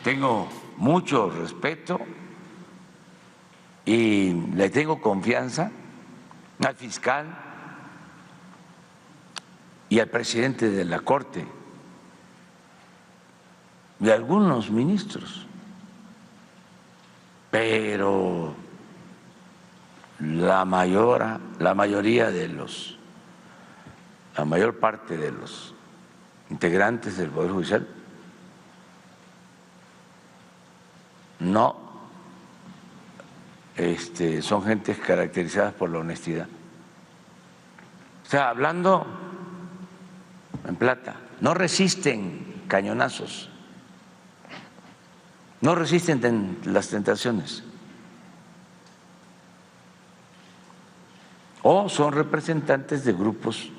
tengo mucho respeto y le tengo confianza al fiscal y al presidente de la Corte y a algunos ministros, pero la mayor parte de los integrantes del Poder Judicial no son gentes caracterizadas por la honestidad. O sea, hablando en plata, no resisten cañonazos, no resisten las tentaciones. O son representantes de grupos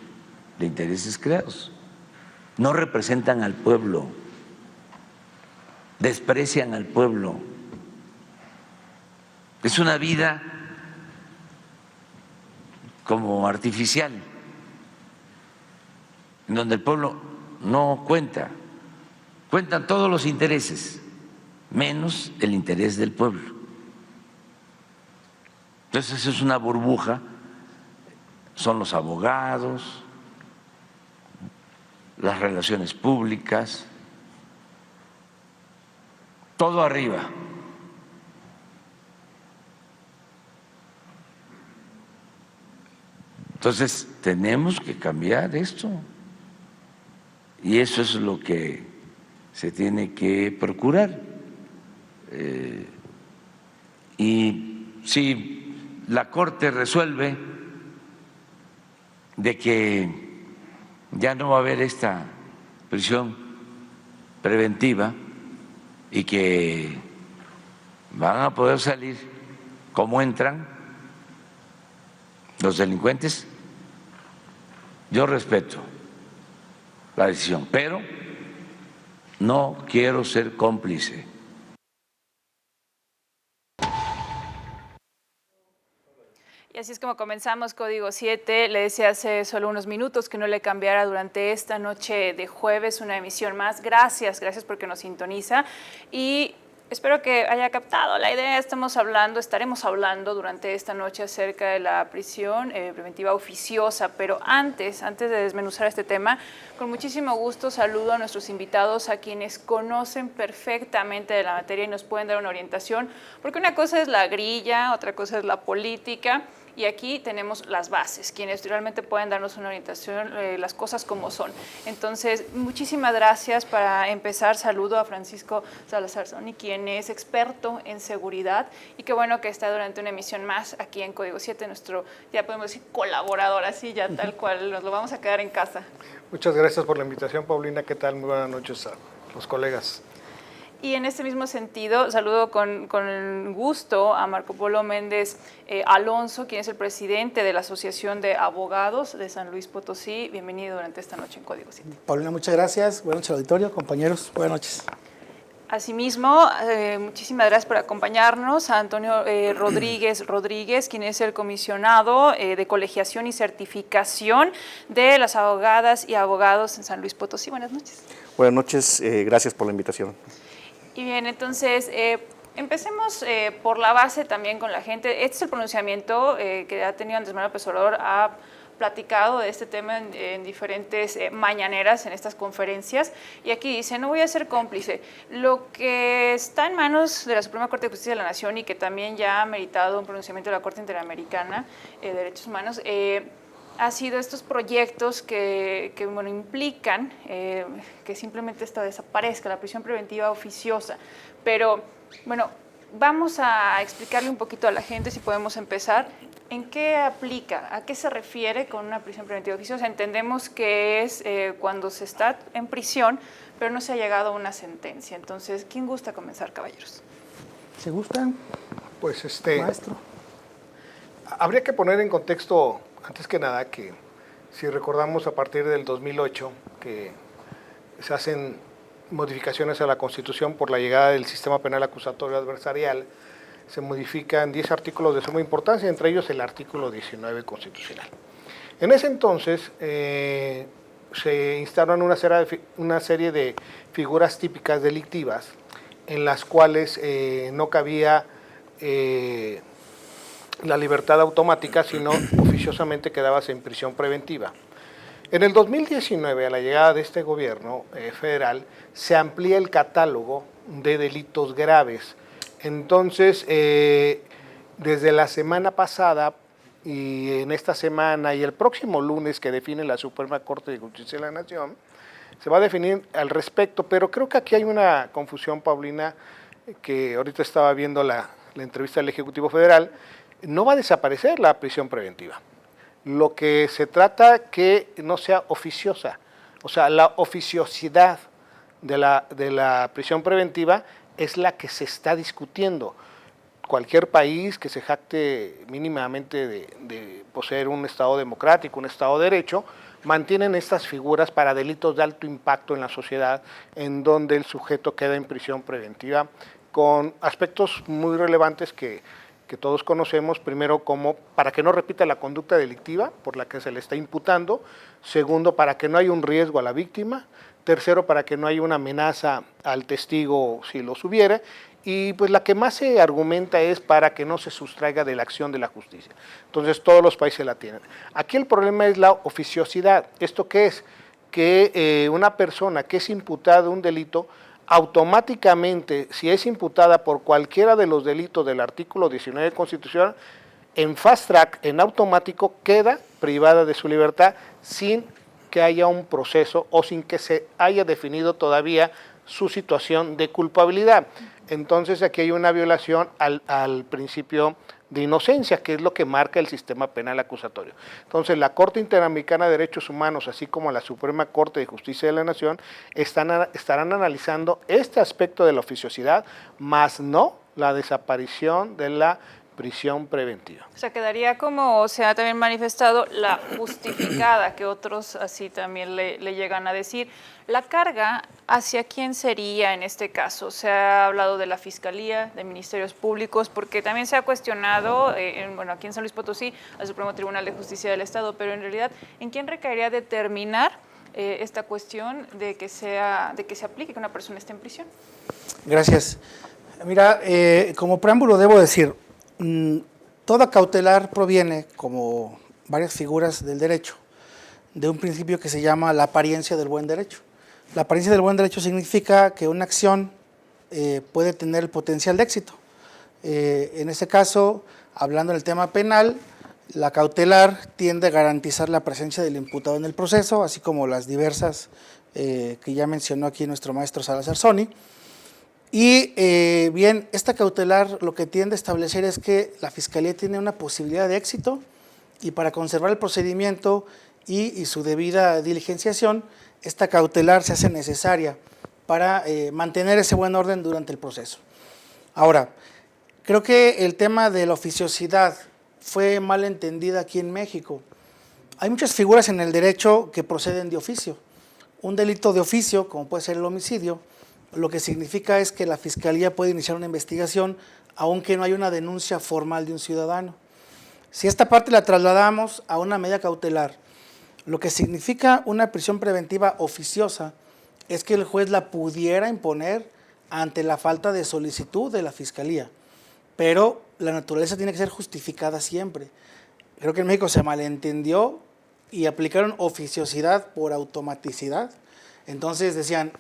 de intereses creados. No representan al pueblo, desprecian al pueblo. Es una vida como artificial, en donde el pueblo no cuenta, cuentan todos los intereses, menos el interés del pueblo. Entonces es una burbuja, son los abogados, las relaciones públicas, todo arriba. Entonces tenemos que cambiar esto y eso es lo que se tiene que procurar. Y si la Corte resuelve de que ya no va a haber esta prisión preventiva y que van a poder salir como entran los delincuentes, yo respeto la decisión, pero no quiero ser cómplice. Y así es como comenzamos Código 7. Le decía hace solo unos minutos que no le cambiara durante esta noche de jueves una emisión más. Gracias porque nos sintoniza y espero que haya captado la idea. Estaremos hablando durante esta noche acerca de la prisión preventiva oficiosa, pero antes de desmenuzar este tema, con muchísimo gusto saludo a nuestros invitados, a quienes conocen perfectamente de la materia y nos pueden dar una orientación, porque una cosa es la grilla, otra cosa es la política. Y aquí tenemos las bases, quienes realmente pueden darnos una orientación, las cosas como son. Entonces, muchísimas gracias. Para empezar, saludo a Francisco Salazar Sony, quien es experto en seguridad y qué bueno que está durante una emisión más aquí en Código 7, nuestro, ya podemos decir, colaborador, así ya tal cual, nos lo vamos a quedar en casa. Muchas gracias por la invitación, Paulina. ¿Qué tal? Muy buenas noches a los colegas. Y en este mismo sentido, saludo con gusto a Marco Polo Méndez Alonso, quien es el presidente de la Asociación de Abogados de San Luis Potosí. Bienvenido durante esta noche en Código 7. Paulina, muchas gracias. Buenas noches, auditorio, compañeros. Buenas noches. Asimismo, muchísimas gracias por acompañarnos a Antonio Rodríguez, quien es el comisionado de colegiación y certificación de las abogadas y abogados en San Luis Potosí. Buenas noches. Buenas noches, gracias por la invitación. Y bien, entonces, empecemos por la base también con la gente. Este es el pronunciamiento que ha tenido Andrés Manuel López Obrador, ha platicado de este tema en diferentes mañaneras, en estas conferencias, y aquí dice, no voy a ser cómplice. Lo que está en manos de la Suprema Corte de Justicia de la Nación y que también ya ha meritado un pronunciamiento de la Corte Interamericana de Derechos Humanos, ha sido estos proyectos que bueno, implican que simplemente esta desaparezca, la prisión preventiva oficiosa. Pero, bueno, vamos a explicarle un poquito a la gente, si podemos empezar, ¿en qué aplica? ¿A qué se refiere con una prisión preventiva oficiosa? Entendemos que es cuando se está en prisión, pero no se ha llegado a una sentencia. Entonces, ¿quién gusta comenzar, caballeros? ¿Se gustan? Pues Maestro. Habría que poner en contexto, antes que nada, que si recordamos a partir del 2008 que se hacen modificaciones a la Constitución por la llegada del sistema penal acusatorio adversarial, se modifican 10 artículos de suma importancia, entre ellos el artículo 19 constitucional. En ese entonces se instauran una serie de figuras típicas delictivas en las cuales no cabía la libertad automática, sino oficiosamente quedabas en prisión preventiva. En el 2019, a la llegada de este gobierno federal, se amplía el catálogo de delitos graves. Entonces, desde la semana pasada y en esta semana y el próximo lunes que define la Suprema Corte de Justicia de la Nación, se va a definir al respecto, pero creo que aquí hay una confusión, Paulina, que ahorita estaba viendo la entrevista del Ejecutivo Federal. No va a desaparecer la prisión preventiva. Lo que se trata que no sea oficiosa, o sea, la oficiosidad de la prisión preventiva es la que se está discutiendo. Cualquier país que se jacte mínimamente de poseer un Estado democrático, un Estado de Derecho, mantienen estas figuras para delitos de alto impacto en la sociedad, en donde el sujeto queda en prisión preventiva, con aspectos muy relevantes que todos conocemos. Primero, como para que no repita la conducta delictiva por la que se le está imputando. Segundo, para que no haya un riesgo a la víctima. Tercero, para que no haya una amenaza al testigo si los hubiera. Y pues la que más se argumenta es para que no se sustraiga de la acción de la justicia. Entonces todos los países la tienen. Aquí el problema es la oficiosidad. ¿Esto qué es? Que una persona que es imputada de un delito, automáticamente, si es imputada por cualquiera de los delitos del artículo 19 de Constitución, en fast track, en automático, queda privada de su libertad sin que haya un proceso o sin que se haya definido todavía su situación de culpabilidad. Entonces aquí hay una violación al principio de inocencia, que es lo que marca el sistema penal acusatorio. Entonces la Corte Interamericana de Derechos Humanos, así como la Suprema Corte de Justicia de la Nación, estarán analizando este aspecto de la oficiosidad, más no la desaparición de la prisión preventiva. O sea, quedaría como se ha también manifestado la justificada, que otros así también le llegan a decir. ¿La carga hacia quién sería en este caso? Se ha hablado de la Fiscalía, de Ministerios Públicos, porque también se ha cuestionado, aquí en San Luis Potosí, al Supremo Tribunal de Justicia del Estado, pero en realidad, ¿en quién recaería determinar esta cuestión de que se aplique que una persona esté en prisión? Gracias. Mira, como preámbulo debo decir, toda cautelar proviene, como varias figuras del derecho, de un principio que se llama la apariencia del buen derecho. La apariencia del buen derecho significa que una acción puede tener el potencial de éxito. En este caso, hablando del tema penal, la cautelar tiende a garantizar la presencia del imputado en el proceso, así como las diversas que ya mencionó aquí nuestro maestro Salazar Sony. Y bien, esta cautelar lo que tiende a establecer es que la Fiscalía tiene una posibilidad de éxito y para conservar el procedimiento y su debida diligenciación, esta cautelar se hace necesaria para mantener ese buen orden durante el proceso. Ahora, creo que el tema de la oficiosidad fue mal entendida aquí en México. Hay muchas figuras en el derecho que proceden de oficio. Un delito de oficio, como puede ser el homicidio, lo que significa es que la Fiscalía puede iniciar una investigación aunque no haya una denuncia formal de un ciudadano. Si esta parte la trasladamos a una medida cautelar, lo que significa una prisión preventiva oficiosa es que el juez la pudiera imponer ante la falta de solicitud de la Fiscalía, pero la naturaleza tiene que ser justificada siempre. Creo que en México se malentendió y aplicaron oficiosidad por automaticidad. Entonces decían,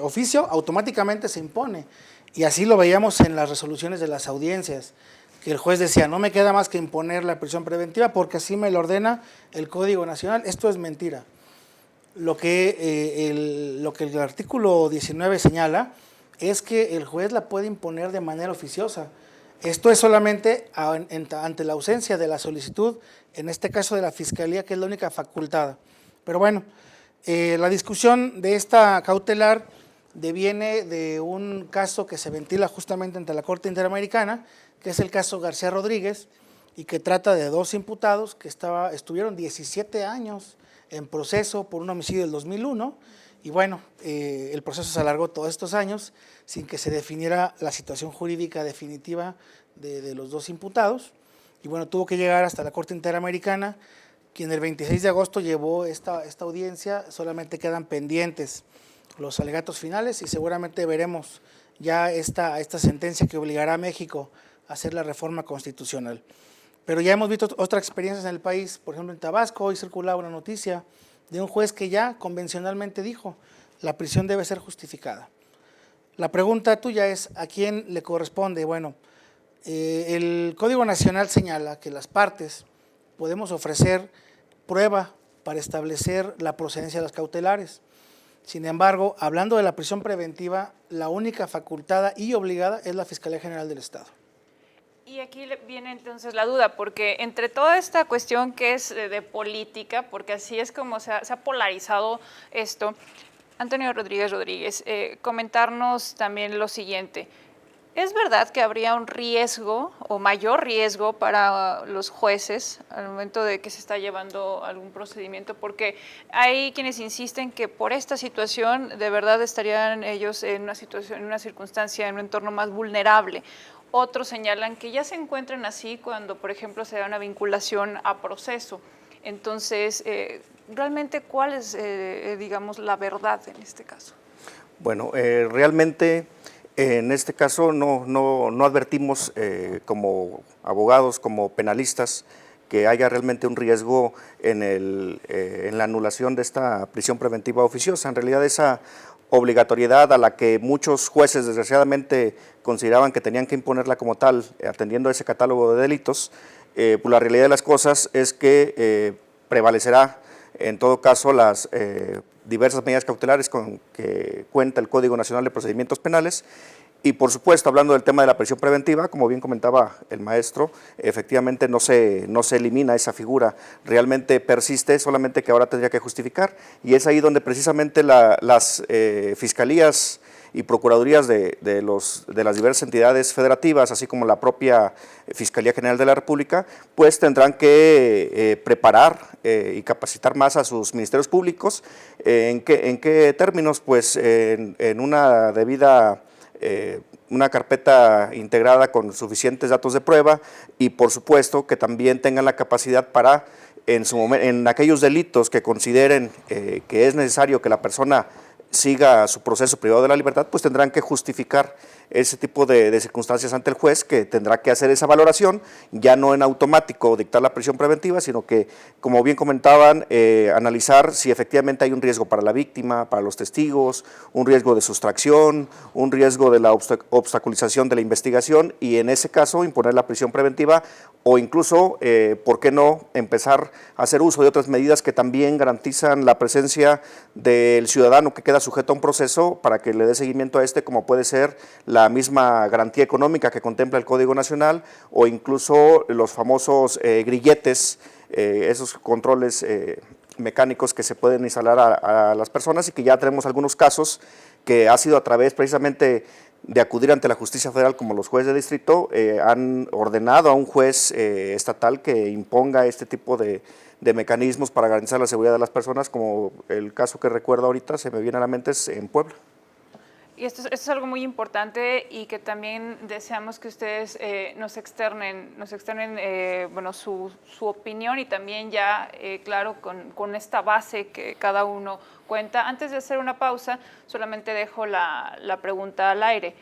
oficio automáticamente se impone, y así lo veíamos en las resoluciones de las audiencias, que el juez decía, no me queda más que imponer la prisión preventiva porque así me lo ordena el Código Nacional. Esto es mentira. Lo que el artículo 19 señala es que el juez la puede imponer de manera oficiosa. Esto es solamente ante la ausencia de la solicitud, en este caso de la Fiscalía, que es la única facultada. Pero bueno, la discusión de esta cautelar deviene de un caso que se ventila justamente ante la Corte Interamericana, que es el caso García Rodríguez, y que trata de dos imputados que estuvieron 17 años en proceso por un homicidio del 2001, y bueno, el proceso se alargó todos estos años sin que se definiera la situación jurídica definitiva de los dos imputados, y bueno, tuvo que llegar hasta la Corte Interamericana, quien el 26 de agosto llevó esta audiencia. Solamente quedan pendientes los alegatos finales y seguramente veremos ya esta sentencia que obligará a México a hacer la reforma constitucional. Pero ya hemos visto otras experiencias en el país, por ejemplo en Tabasco, hoy circulaba una noticia de un juez que ya convencionalmente dijo, la prisión debe ser justificada. La pregunta tuya es, ¿a quién le corresponde? Bueno, el Código Nacional señala que las partes podemos ofrecer prueba para establecer la procedencia de las cautelares. Sin embargo, hablando de la prisión preventiva, la única facultada y obligada es la Fiscalía General del Estado. Y aquí viene entonces la duda, porque entre toda esta cuestión que es de política, porque así es como se ha polarizado esto, Antonio Rodríguez, comentarnos también lo siguiente. ¿Es verdad que habría un riesgo o mayor riesgo para los jueces al momento de que se está llevando algún procedimiento? Porque hay quienes insisten que por esta situación de verdad estarían ellos en una situación, en una circunstancia, en un entorno más vulnerable. Otros señalan que ya se encuentran así cuando, por ejemplo, se da una vinculación a proceso. Entonces, realmente, ¿cuál es, digamos, la verdad en este caso? Bueno, realmente en este caso no advertimos como abogados, como penalistas, que haya realmente un riesgo en la anulación de esta prisión preventiva oficiosa. En realidad esa obligatoriedad a la que muchos jueces desgraciadamente consideraban que tenían que imponerla como tal, atendiendo a ese catálogo de delitos, pues la realidad de las cosas es que prevalecerá en todo caso las diversas medidas cautelares con que cuenta el Código Nacional de Procedimientos Penales. Y por supuesto, hablando del tema de la prisión preventiva, como bien comentaba el maestro, efectivamente no se elimina esa figura, realmente persiste, solamente que ahora tendría que justificar, y es ahí donde precisamente las fiscalías y procuradurías de las diversas entidades federativas, así como la propia Fiscalía General de la República, pues tendrán que preparar y capacitar más a sus ministerios públicos. ¿En qué términos? Pues en una debida una carpeta integrada con suficientes datos de prueba y por supuesto que también tengan la capacidad para en aquellos delitos que consideren que es necesario que la persona siga su proceso privado de la libertad, pues tendrán que justificar ese tipo de circunstancias ante el juez, que tendrá que hacer esa valoración, ya no en automático dictar la prisión preventiva, sino que, como bien comentaban, analizar si efectivamente hay un riesgo para la víctima, para los testigos, un riesgo de sustracción, un riesgo de la obstaculización de la investigación, y en ese caso imponer la prisión preventiva, o incluso, ¿por qué no empezar a hacer uso de otras medidas que también garantizan la presencia del ciudadano que queda sujeto a un proceso para que le dé seguimiento a este, como puede ser la misma garantía económica que contempla el Código Nacional, o incluso los famosos grilletes, esos controles mecánicos que se pueden instalar a las personas, y que ya tenemos algunos casos que ha sido a través precisamente de acudir ante la justicia federal, como los jueces de distrito han ordenado a un juez estatal que imponga este tipo de mecanismos para garantizar la seguridad de las personas, como el caso que recuerdo ahorita, se me viene a la mente, es en Puebla. Y esto es algo muy importante y que también deseamos que ustedes nos externen bueno, su opinión, y también ya, claro, con esta base que cada uno cuenta. Antes de hacer una pausa, solamente dejo la pregunta al aire.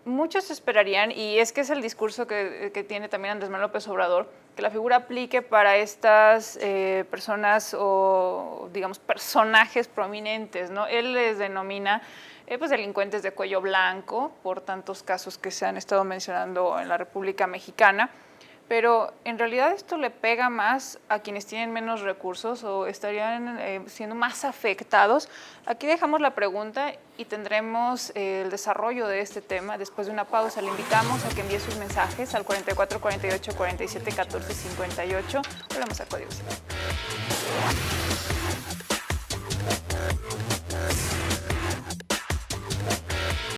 Muchos esperarían, y es que es el discurso que tiene también Andrés Manuel López Obrador, que la figura aplique para estas personas o, digamos, personajes prominentes, ¿no? Él les denomina pues delincuentes de cuello blanco por tantos casos que se han estado mencionando en la República Mexicana, pero en realidad esto le pega más a quienes tienen menos recursos o estarían siendo más afectados. Aquí dejamos la pregunta y tendremos el desarrollo de este tema después de una pausa. Le invitamos a que envíe sus mensajes al 44 48 47 14 58. Volvemos a Código Civil.